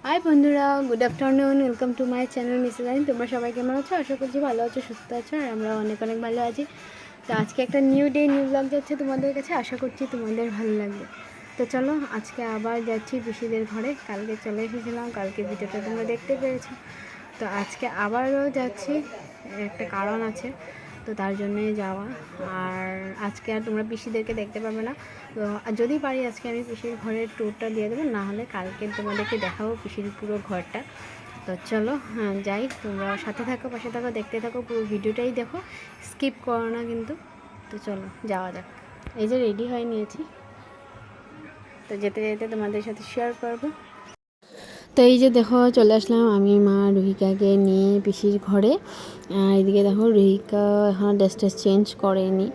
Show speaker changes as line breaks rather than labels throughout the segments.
High বন্ধুরা, good afternoon. Welcome to my channel Mrs আইন। তোমরা সবাই কেমন আছো? আশা করছি ভালো আছো, সুস্থ আছো, আর আমরা অনেক অনেক ভালো আছি। তো আজকে একটা নিউ ডে নিউ ব্লগ যাচ্ছে তোমাদের কাছে, আশা করছি তোমাদের ভালো লাগবে। তো চলো, আজকে আবার যাচ্ছি পিসিদের ঘরে। কালকে চলে এসেছিলাম, কালকে ভিডিওটা তোমরা দেখতে পেরেছো। তো আজকে আবারও যাচ্ছি, একটা কারণ আছে, তো তার জন্যই যাওয়া। আর আজকে আর তোমরা পিসিদেরকে দেখতে পাবে না। তো যদি পারি আজকে আমি পিসির ঘরের ট্যুরটা দিয়ে দেবো, না হলে কালকে তোমাদেরকে দেখাবো পিসির পুরো ঘরটা। তো চলো, যাই, তোমরা সাথে থাকো, পাশে থাকো, দেখতে থাকো, পুরো ভিডিওটাই দেখো, স্কিপ করো না কিন্তু। তো চলো যাওয়া যাক। এই যে রেডি হয়ে নিয়েছি, তো যেতে যেতে তোমাদের সাথে শেয়ার করবো। তো এই যে দেখো, চলে আসলাম আমি মা রুহিকাকে নিয়ে পিসির ঘরে। এদিকে দেখো, রুহিকা এখন ড্রেস চেঞ্জ করেনি।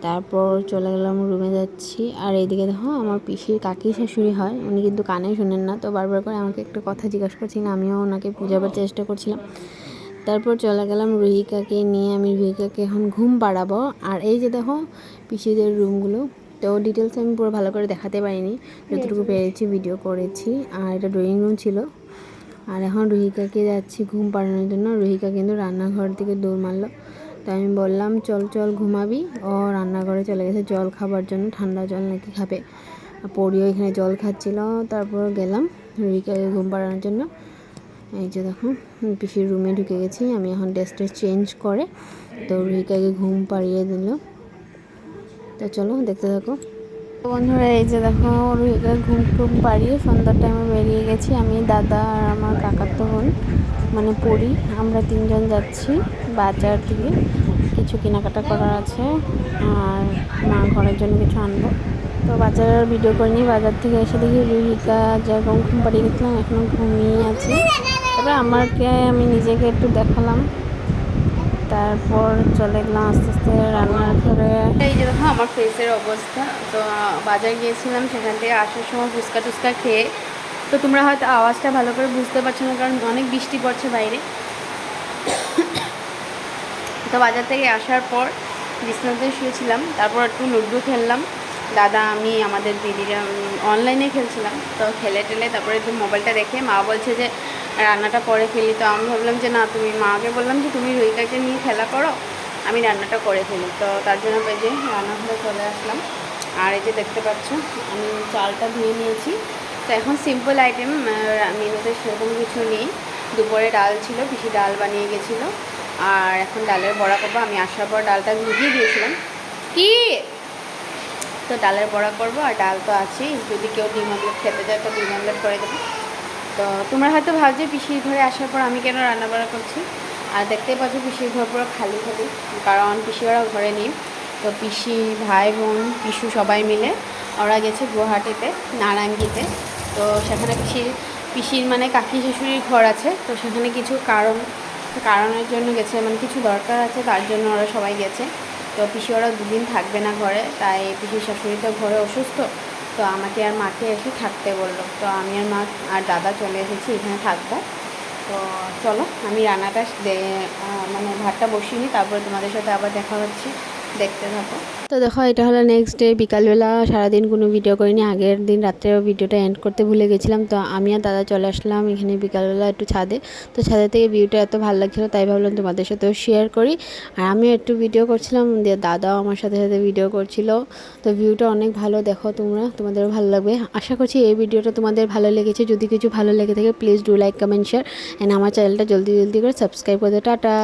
তারপর চলে গেলাম, রুমে যাচ্ছি। আর এইদিকে দেখো, আমার পিসির কাকি শাশুড়ি হয়, উনি কিন্তু কানে শোনেন না, তো বারবার করে আমাকে একটা কথা জিজ্ঞাসা করছিলেন, আমিও ওনাকে বুঝাবার চেষ্টা করছিলাম। তারপর চলে গেলাম রুহিকাকে নিয়ে, আমি রুহিকাকে এখন ঘুম পাড়াবো। আর এই যে দেখো পিসিদের রুমগুলো, তো ডিটেলস আমি পুরো ভালো করে দেখাতে পারিনি, যতটুকু পেরেছি ভিডিও করেছি। আর এটা ড্রয়িং রুম ছিল। আর এখন রুহিকাকে যাচ্ছি ঘুম পাড়ানোর জন্য। রুহিকা কিন্তু রান্নাঘর থেকে দৌড় মারলো, তো আমি বললাম চল চল ঘুমাবি। ও রান্নাঘরে চলে গেছে জল খাবার জন্য, ঠান্ডা জল নাকি খাবে। পরিও এখানে জল খাচ্ছিল। তারপর গেলাম রুহিকাকে ঘুম পাড়ানোর জন্য। এই যে দেখো, পিসির রুমে ঢুকে গেছি আমি এখন, ড্রেসটা চেঞ্জ করে। তো রুহিকাকে ঘুম পাড়িয়ে দিল। তো চলো দেখতে থাকো বন্ধুরা। এই যে দেখো, রুহিকা ঘুম টুম পাড়িয়ে সন্ধ্যার টাইমে বেরিয়ে গেছি আমি, দাদা আর আমার কাকাতো বোন, মানে পরি। আমরা তিনজন যাচ্ছি বাজার দিকে, কিছু কেনাকাটা করার আছে, আর মা ঘরের জন্য কিছু আনবো। তো বাজারের ভিডিও করিনি। বাজার থেকে এসে দেখি রুহিকা যেরকম ঘুম পাড়িয়ে গেছিলাম এখনও ঘুমিয়ে আছে। তারপরে আমি নিজেকে একটু দেখালাম। তারপর চলে গেলাম আস্তে আস্তে রান্নার ঘরে। এই যে দেখো আমার ফেসের অবস্থা। তো বাজার গিয়েছিলাম, সেখান থেকে আসার সময় ফুচকা টুচকা খেয়ে, তো তোমরা হয়তো আওয়াজটা ভালো করে বুঝতে পারছো না, কারণ অনেক বৃষ্টি পড়ছে বাইরে। তো বাজার থেকে আসার পর বিছানাতে শুয়েছিলাম, তারপর একটু লুডো খেললাম। দাদা, আমি, আমাদের দিদিরা অনলাইনে খেলছিলাম। তো খেলে টেলে তারপরে একটু মোবাইলটা দেখে মা বলছে যে রান্নাটা করে ফেলি। তো আমি ভাবলাম যে না, তুমি, মাকে বললাম যে তুমি রুহিকাকে নিয়ে খেলা করো, আমি রান্নাটা করে ফেলি। তো তার জন্য এই যে রান্নাঘরে চলে আসলাম। আর এই যে দেখতে পাচ্ছ, আমি চালটা ধুয়ে নিয়েছি। তো এখন সিম্পল আইটেম, মেনুতে সেরকম কিছু নেই। দুপুরে ডাল ছিল, পিসি ডাল বানিয়ে গেছিলো। আর এখন ডালের বড়া করবো। আমি আসার পর ডালটা ভিজিয়ে দিয়েছিলাম। কি, তো ডালের বড়া করবো। আর ডাল তো আছেই, যদি কেউ ডিম আমলেট খেতে যায় তো ডিম আমলেট করে দেবো। তো তোমরা হয়তো ভাবছো পিসির ঘরে আসার পর আমি কেন রান্নাবাড়া করছি। আর দেখতেই পাচ্ছ পিসির ঘর পুরো খালি খালি, কারণ পিসি ওরা ঘরে নেই। তো পিসি, ভাই বোন, পিসু সবাই মিলে ওরা গেছে গুয়াহাটিতে, নারায়ণগীতে। তো সেখানে পিসির মানে কাকি শাশুড়ির ঘর আছে, তো সেখানে কিছু কারণের জন্য গেছে, মানে কিছু দরকার আছে, তার জন্য ওরা সবাই গেছে। তো পিসি ওরা দুদিন থাকবে না ঘরে, তাই পিসির শাশুড়ি তো ঘরে অসুস্থ, তো আমাকে আর মাকে এসে থাকতে বললো। তো আমি আর মা আর দাদা চলে এসেছি, এখানে থাকবো। তো চলো, আমি রান্নাটা মানে ভাতটা বসিয়ে নিই, তারপরে তোমাদের সাথে আবার দেখা হচ্ছে, দেখতে থাকো। তো দেখো, এটা হলো নেক্সট ডে বিকালবেলা। সারাদিন কোনো ভিডিও করিনি, আগের দিন রাত্রেও ভিডিওটা এন্ড করতে ভুলে গেছিলাম। তো আমি আর দাদা চলে আসলাম এখানে বিকালবেলা একটু ছাদে। তো ছাদে থেকে ভিউটা এত ভালো লাগছিলো, তাই ভাবলাম তোমাদের সাথেও শেয়ার করি। আর আমিও একটু ভিডিও করছিলাম, দিয়ে দাদাও আমার সাথে সাথে ভিডিও করছিল। তো ভিউটা অনেক ভালো, দেখো তোমরা, তোমাদেরও ভালো লাগবে। আশা করছি এই ভিডিওটা তোমাদের ভালো লেগেছে। যদি কিছু ভালো লেগে থাকে please do like, comment, share, and আমার চ্যানেলটা জলদি জলদি করে সাবস্ক্রাইব করে দাও। টাটা।